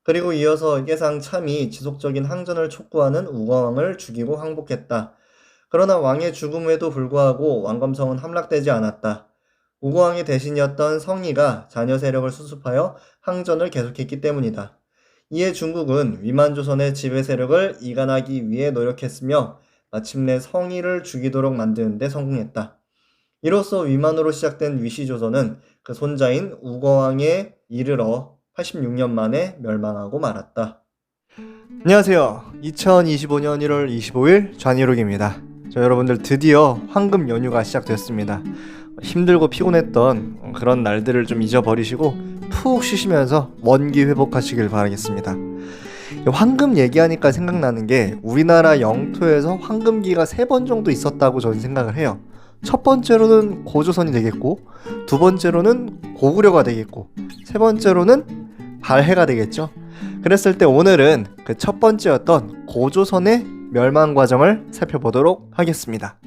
그리고 이어서 예상 참이 지속적인 항전을 촉구하는 우거왕을 죽이고 항복했다. 그러나 왕의 죽음에도 불구하고 왕검성은 함락되지 않았다. 우거왕의 대신이었던 성희가 자녀 세력을 수습하여 항전을 계속했기 때문이다. 이에 중국은 위만조선의 지배 세력을 이간하기 위해 노력했으며 마침내 성희를 죽이도록 만드는 데 성공했다. 이로써 위만으로 시작된 위시조선은 그 손자인 우거왕에 이르러 86년 만에 멸망하고 말았다. 안녕하세요. 2025년 1월 25일 좌니록입니다. 여러분들 드디어 황금 연휴가 시작됐습니다. 힘들고 피곤했던 그런 날들을 좀 잊어버리시고 푹 쉬시면서 원기 회복하시길 바라겠습니다. 황금 얘기하니까 생각나는 게 우리나라 영토에서 황금기가 3번 정도 있었다고 저는 생각을 해요. 첫 번째로는 고조선이 되겠고, 두 번째로는 고구려가 되겠고, 세 번째로는 발해가 되겠죠. 그랬을 때 오늘은 그 첫 번째였던 고조선의 멸망 과정을 살펴보도록 하겠습니다.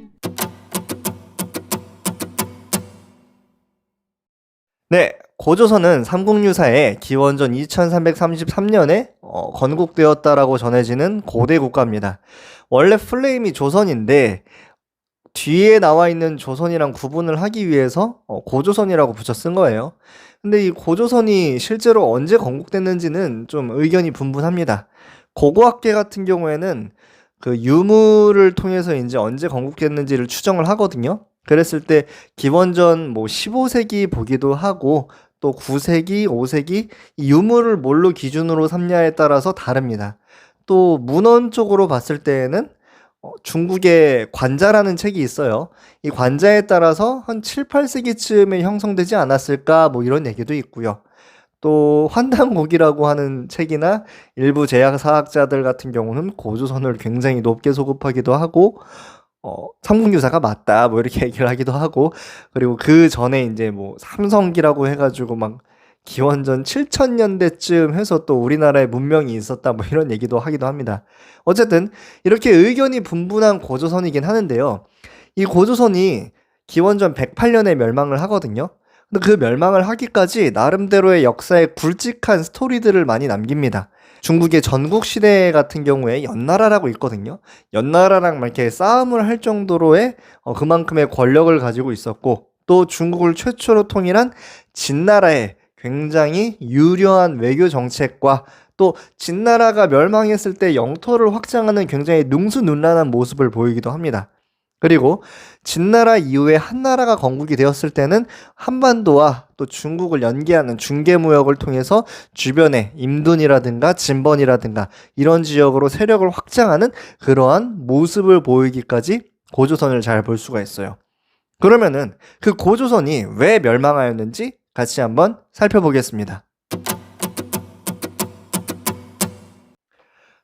네, 고조선은 삼국유사에 기원전 2333년에 건국되었다라고 전해지는 고대 국가입니다. 원래 플레임이 조선인데 뒤에 나와 있는 조선이랑 구분을 하기 위해서 고조선이라고 붙여 쓴 거예요. 근데 이 고조선이 실제로 언제 건국됐는지는 좀 의견이 분분합니다. 고고학계 같은 경우에는 그 유물을 통해서 이제 언제 건국됐는지를 추정을 하거든요. 그랬을 때 기원전 15세기 보기도 하고 또 9세기, 5세기 이 유물을 뭘로 기준으로 삼냐에 따라서 다릅니다. 또 문헌 쪽으로 봤을 때에는 중국의 관자라는 책이 있어요. 이 관자에 따라서 한 7, 8세기쯤에 형성되지 않았을까 이런 얘기도 있고요. 또 환단곡이라고 하는 책이나 일부 제약사학자들 같은 경우는 고조선을 굉장히 높게 소급하기도 하고 삼국유사가 맞다 이렇게 얘기를 하기도 하고, 그리고 그 전에 이제 삼성기라고 해가지고 막 기원전 7000년대쯤 해서 또 우리나라에 문명이 있었다 이런 얘기도 하기도 합니다. 어쨌든 이렇게 의견이 분분한 고조선이긴 하는데요. 이 고조선이 기원전 108년에 멸망을 하거든요. 근데 그 멸망을 하기까지 나름대로의 역사에 굵직한 스토리들을 많이 남깁니다. 중국의 전국시대 같은 경우에 연나라라고 있거든요. 연나라랑 막 이렇게 싸움을 할 정도로의 그만큼의 권력을 가지고 있었고, 또 중국을 최초로 통일한 진나라의 굉장히 유려한 외교 정책과 또 진나라가 멸망했을 때 영토를 확장하는 굉장히 능수능란한 모습을 보이기도 합니다. 그리고 진나라 이후에 한나라가 건국이 되었을 때는 한반도와 또 중국을 연계하는 중개무역을 통해서 주변에 임둔이라든가 진번이라든가 이런 지역으로 세력을 확장하는 그러한 모습을 보이기까지 고조선을 잘 볼 수가 있어요. 그러면은 그 고조선이 왜 멸망하였는지 같이 한번 살펴보겠습니다.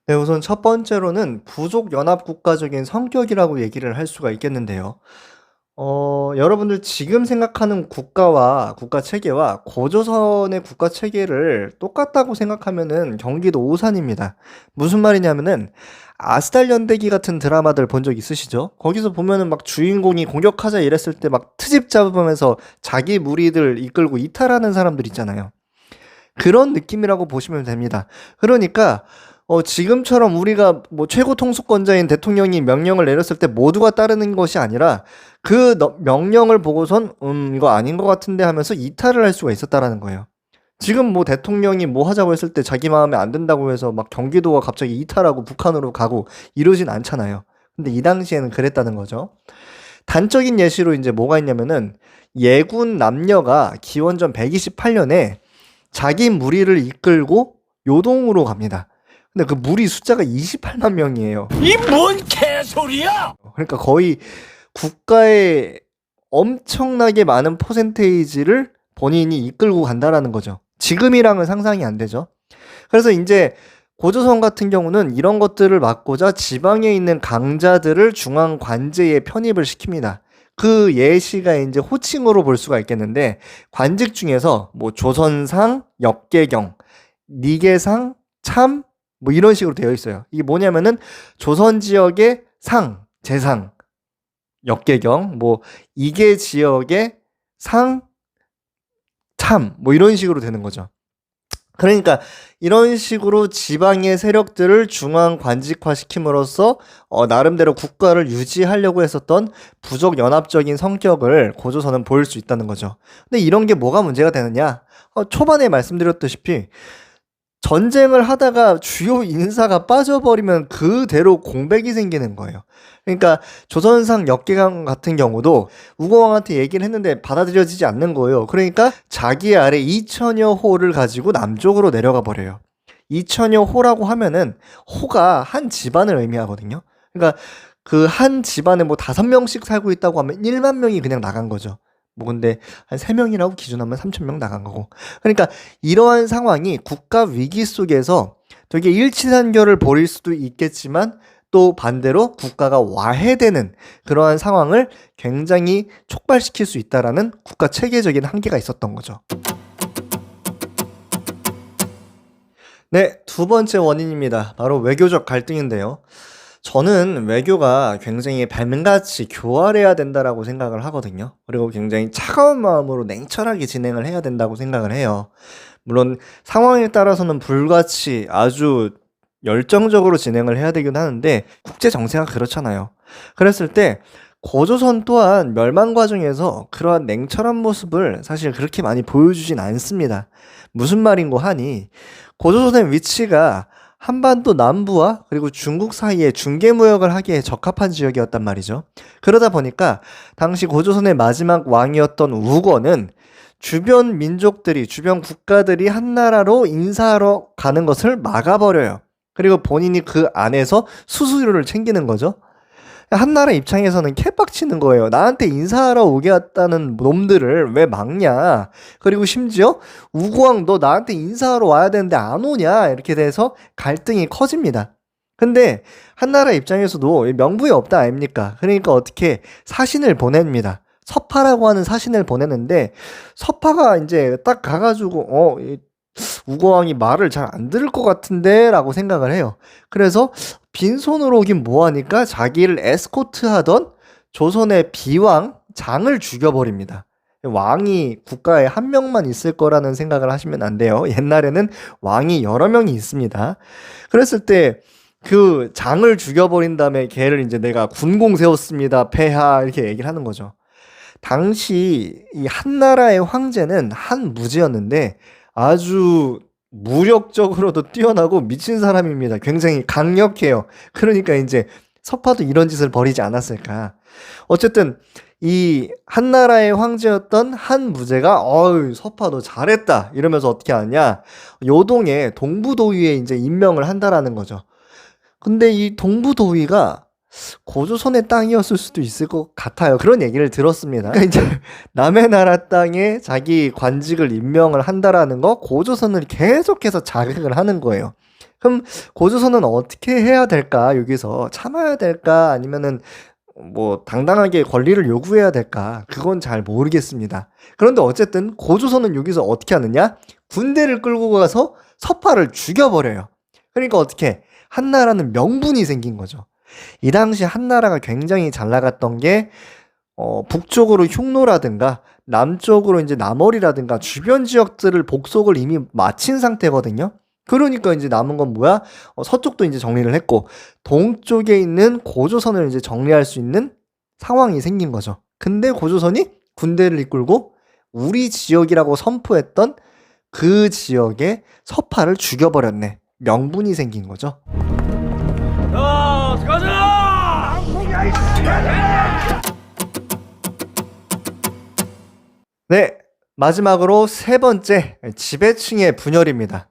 네, 우선 첫 번째로는 부족 연합 국가적인 성격이라고 얘기를 할 수가 있겠는데요. 여러분들 지금 생각하는 국가와 국가 체계와 고조선의 국가 체계를 똑같다고 생각하면은 경기도 오산입니다. 무슨 말이냐면은 아스달 연대기 같은 드라마들 본 적 있으시죠? 거기서 보면은 막 주인공이 공격하자 이랬을 때 막 트집 잡으면서 자기 무리들 이끌고 이탈하는 사람들 있잖아요. 그런 느낌이라고 보시면 됩니다. 그러니까 지금처럼 우리가 최고 통수권자인 대통령이 명령을 내렸을 때 모두가 따르는 것이 아니라 그 명령을 보고선 이거 아닌 것 같은데 하면서 이탈을 할 수가 있었다라는 거예요. 지금 대통령이 하자고 했을 때 자기 마음에 안 든다고 해서 막 경기도가 갑자기 이탈하고 북한으로 가고 이러진 않잖아요. 근데 이 당시에는 그랬다는 거죠. 단적인 예시로 이제 뭐가 있냐면은 예군 남녀가 기원전 128년에 자기 무리를 이끌고 요동으로 갑니다. 근데 그 무리 숫자가 28만 명이에요. 이 뭔 개소리야! 그러니까 거의 국가의 엄청나게 많은 퍼센테이지를 본인이 이끌고 간다라는 거죠. 지금이랑은 상상이 안 되죠. 그래서 이제 고조선 같은 경우는 이런 것들을 막고자 지방에 있는 강자들을 중앙 관제에 편입을 시킵니다. 그 예시가 이제 호칭으로 볼 수가 있겠는데, 관직 중에서 조선상, 역계경, 니계상, 참 이런 식으로 되어 있어요. 이게 뭐냐면은 조선 지역의 상, 재상, 역계경, 이계 지역의 상, 참 이런 식으로 되는 거죠. 그러니까 이런 식으로 지방의 세력들을 중앙 관직화시킴으로써 나름대로 국가를 유지하려고 했었던 부족 연합적인 성격을 고조선은 보일 수 있다는 거죠. 근데 이런 게 뭐가 문제가 되느냐? 초반에 말씀드렸다시피 전쟁을 하다가 주요 인사가 빠져버리면 그대로 공백이 생기는 거예요. 그러니까 조선상 역계강 같은 경우도 우고왕한테 얘기를 했는데 받아들여지지 않는 거예요. 그러니까 자기 아래 2천여 호를 가지고 남쪽으로 내려가 버려요. 2천여 호라고 하면은 호가 한 집안을 의미하거든요. 그러니까 그 한 집안에 뭐 5명씩 살고 있다고 하면 1만 명이 그냥 나간 거죠. 뭐 근데 한 3명이라고 기준하면 3,000명 나간 거고. 그러니까 이러한 상황이 국가 위기 속에서 되게 일치단결을 벌일 수도 있겠지만 또 반대로 국가가 와해되는 그러한 상황을 굉장히 촉발시킬 수 있다라는 국가 체계적인 한계가 있었던 거죠. 네, 두 번째 원인입니다. 바로 외교적 갈등인데요. 저는 외교가 굉장히 뱀같이 교활해야 된다라고 생각을 하거든요. 그리고 굉장히 차가운 마음으로 냉철하게 진행을 해야 된다고 생각을 해요. 물론 상황에 따라서는 불같이 아주 열정적으로 진행을 해야 되긴 하는데 국제 정세가 그렇잖아요. 그랬을 때 고조선 또한 멸망 과정에서 그러한 냉철한 모습을 사실 그렇게 많이 보여주진 않습니다. 무슨 말인고 하니 고조선의 위치가 한반도 남부와 그리고 중국 사이에 중개무역을 하기에 적합한 지역이었단 말이죠. 그러다 보니까 당시 고조선의 마지막 왕이었던 우거는 주변 민족들이, 주변 국가들이 한나라로 인사하러 가는 것을 막아버려요. 그리고 본인이 그 안에서 수수료를 챙기는 거죠. 한나라 입장에서는 개빡치는 거예요. 나한테 인사하러 오겠다는 놈들을 왜 막냐. 그리고 심지어 우고왕 너 나한테 인사하러 와야 되는데 안 오냐. 이렇게 돼서 갈등이 커집니다. 근데 한나라 입장에서도 명분이 없다 아닙니까? 그러니까 어떻게 사신을 보냅니다. 서파라고 하는 사신을 보내는데 서파가 이제 딱 가가지고 우고왕이 말을 잘 안 들을 것 같은데 라고 생각을 해요. 그래서 빈손으로 오긴 뭐하니까 자기를 에스코트하던 조선의 비왕 장을 죽여버립니다. 왕이 국가에 한 명만 있을 거라는 생각을 하시면 안 돼요. 옛날에는 왕이 여러 명이 있습니다. 그랬을 때 그 장을 죽여버린 다음에 걔를 이제 내가 군공 세웠습니다. 폐하 이렇게 얘기를 하는 거죠. 당시 이 한나라의 황제는 한 무지였는데 아주 무력적으로도 뛰어나고 미친 사람입니다. 굉장히 강력해요. 그러니까 이제 서파도 이런 짓을 벌이지 않았을까. 어쨌든 이 한나라의 황제였던 한 무제가 서파 너 잘했다 이러면서 어떻게 하냐, 요동에 동부도위에 이제 임명을 한다라는 거죠. 근데 이 동부도위가 고조선의 땅이었을 수도 있을 것 같아요. 그런 얘기를 들었습니다. 그러니까 이제 남의 나라 땅에 자기 관직을 임명을 한다라는 거 고조선을 계속해서 자극을 하는 거예요. 그럼 고조선은 어떻게 해야 될까? 여기서 참아야 될까? 아니면은 뭐 당당하게 권리를 요구해야 될까? 그건 잘 모르겠습니다. 그런데 어쨌든 고조선은 여기서 어떻게 하느냐? 군대를 끌고 가서 서파를 죽여버려요. 그러니까 어떻게 한나라는 명분이 생긴 거죠. 이 당시 한나라가 굉장히 잘 나갔던 게 북쪽으로 흉노라든가 남쪽으로 이제 남월이라든가 주변 지역들을 복속을 이미 마친 상태거든요. 그러니까 이제 남은 건 뭐야? 서쪽도 이제 정리를 했고 동쪽에 있는 고조선을 이제 정리할 수 있는 상황이 생긴 거죠. 근데 고조선이 군대를 이끌고 우리 지역이라고 선포했던 그 지역에 서파를 죽여버렸네. 명분이 생긴 거죠. 자, 가자! 네, 마지막으로 세 번째, 지배층의 분열입니다.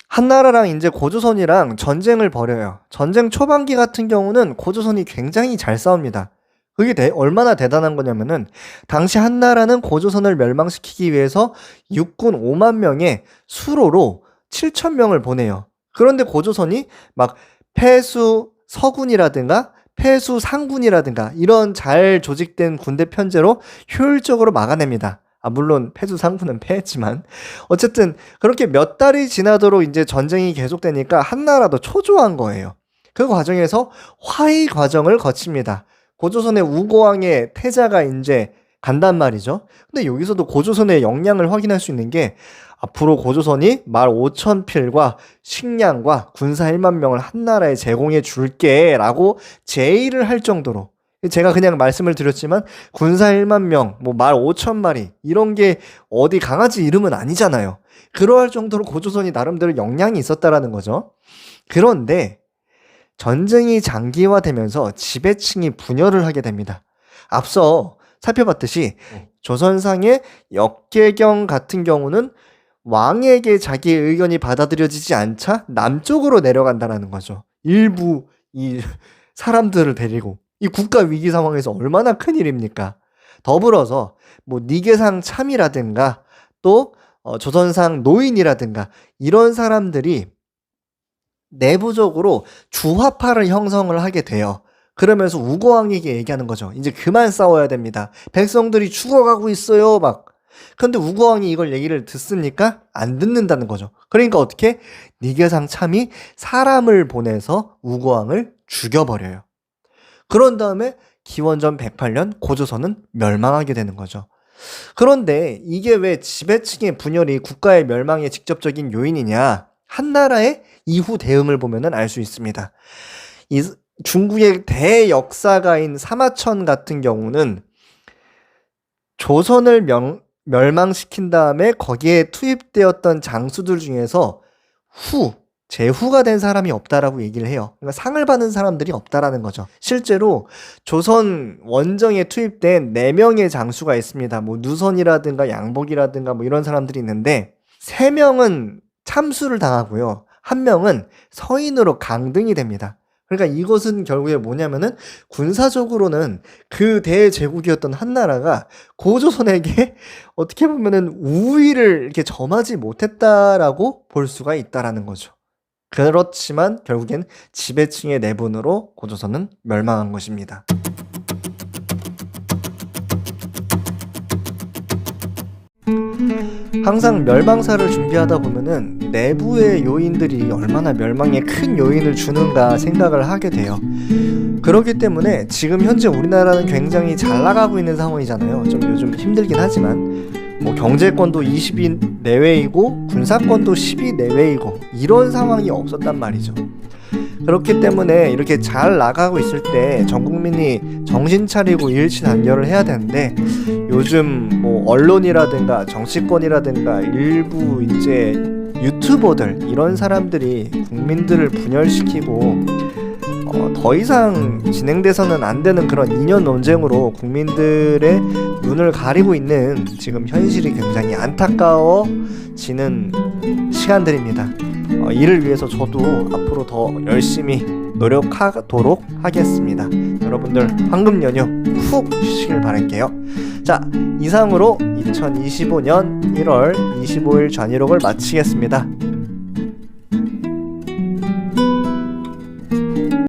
한나라랑 이제 고조선이랑 전쟁을 벌여요. 전쟁 초반기 같은 경우는 고조선이 굉장히 잘 싸웁니다. 그게 얼마나 대단한 거냐면은 당시 한나라는 고조선을 멸망시키기 위해서 육군 5만 명의 수로로 7천 명을 보내요. 그런데 고조선이 막 폐수 서군이라든가 폐수 상군이라든가 이런 잘 조직된 군대 편제로 효율적으로 막아냅니다. 물론 폐수 상군은 패했지만 어쨌든 그렇게 몇 달이 지나도록 이제 전쟁이 계속되니까 한나라도 초조한 거예요. 그 과정에서 화의 과정을 거칩니다. 고조선의 우고왕의 태자가 이제 간단 말이죠. 근데 여기서도 고조선의 역량을 확인할 수 있는 게 앞으로 고조선이 말 5,000필과 식량과 군사 1만 명을 한나라에 제공해 줄게 라고 제의를 할 정도로, 제가 그냥 말씀을 드렸지만 군사 1만 명, 뭐 말 5,000마리 이런 게 어디 강아지 이름은 아니잖아요. 그러할 정도로 고조선이 나름대로 역량이 있었다라는 거죠. 그런데 전쟁이 장기화되면서 지배층이 분열을 하게 됩니다. 앞서 살펴봤듯이 조선상의 역계경 같은 경우는 왕에게 자기의 의견이 받아들여지지 않자 남쪽으로 내려간다는 거죠. 일부 이 사람들을 데리고. 이 국가 위기 상황에서 얼마나 큰일입니까? 더불어서 뭐 니계상 참이라든가 또 조선상 노인이라든가 이런 사람들이 내부적으로 주화파를 형성을 하게 돼요. 그러면서 우고왕에게 얘기하는 거죠. 이제 그만 싸워야 됩니다. 백성들이 죽어가고 있어요. 막. 근데 우고왕이 이걸 얘기를 듣습니까? 안 듣는다는 거죠. 그러니까 어떻게? 니계상 참이 사람을 보내서 우고왕을 죽여버려요. 그런 다음에 기원전 108년 고조선은 멸망하게 되는 거죠. 그런데 이게 왜 지배층의 분열이 국가의 멸망의 직접적인 요인이냐? 한나라의 이후 대응을 보면은 알 수 있습니다. 이 중국의 대역사가인 사마천 같은 경우는 조선을 멸망시킨 다음에 거기에 투입되었던 장수들 중에서 제후가 된 사람이 없다라고 얘기를 해요. 그러니까 상을 받는 사람들이 없다라는 거죠. 실제로 조선 원정에 투입된 4명의 장수가 있습니다. 뭐 누선이라든가 양복이라든가 뭐 이런 사람들이 있는데 3명은 참수를 당하고요. 1명은 서인으로 강등이 됩니다. 그러니까 이것은 결국에 뭐냐면은 군사적으로는 그 대제국이었던 한나라가 고조선에게 어떻게 보면은 우위를 이렇게 점하지 못했다라고 볼 수가 있다라는 거죠. 그렇지만 결국엔 지배층의 내분으로 고조선은 멸망한 것입니다. 항상 멸망사를 준비하다 보면은 내부의 요인들이 얼마나 멸망에 큰 요인을 주는가 생각을 하게 돼요. 그렇기 때문에 지금 현재 우리나라는 굉장히 잘 나가고 있는 상황이잖아요. 좀 요즘 힘들긴 하지만 뭐 경제권도 20위 내외이고 군사권도 10위 내외이고 이런 상황이 없었단 말이죠. 그렇기 때문에 이렇게 잘 나가고 있을 때 전 국민이 정신 차리고 일치단결을 해야 되는데 요즘 뭐 언론이라든가 정치권이라든가 일부 이제 유튜버들 이런 사람들이 국민들을 분열시키고 더 이상 진행돼서는 안 되는 그런 이념 논쟁으로 국민들의 눈을 가리고 있는 지금 현실이 굉장히 안타까워지는 시간들입니다. 이를 위해서 저도 앞으로 더 열심히 노력하도록 하겠습니다. 여러분들 황금 연휴 푹 쉬시길 바랄게요. 자, 이상으로 2025년 1월 25일 전이록을 마치겠습니다.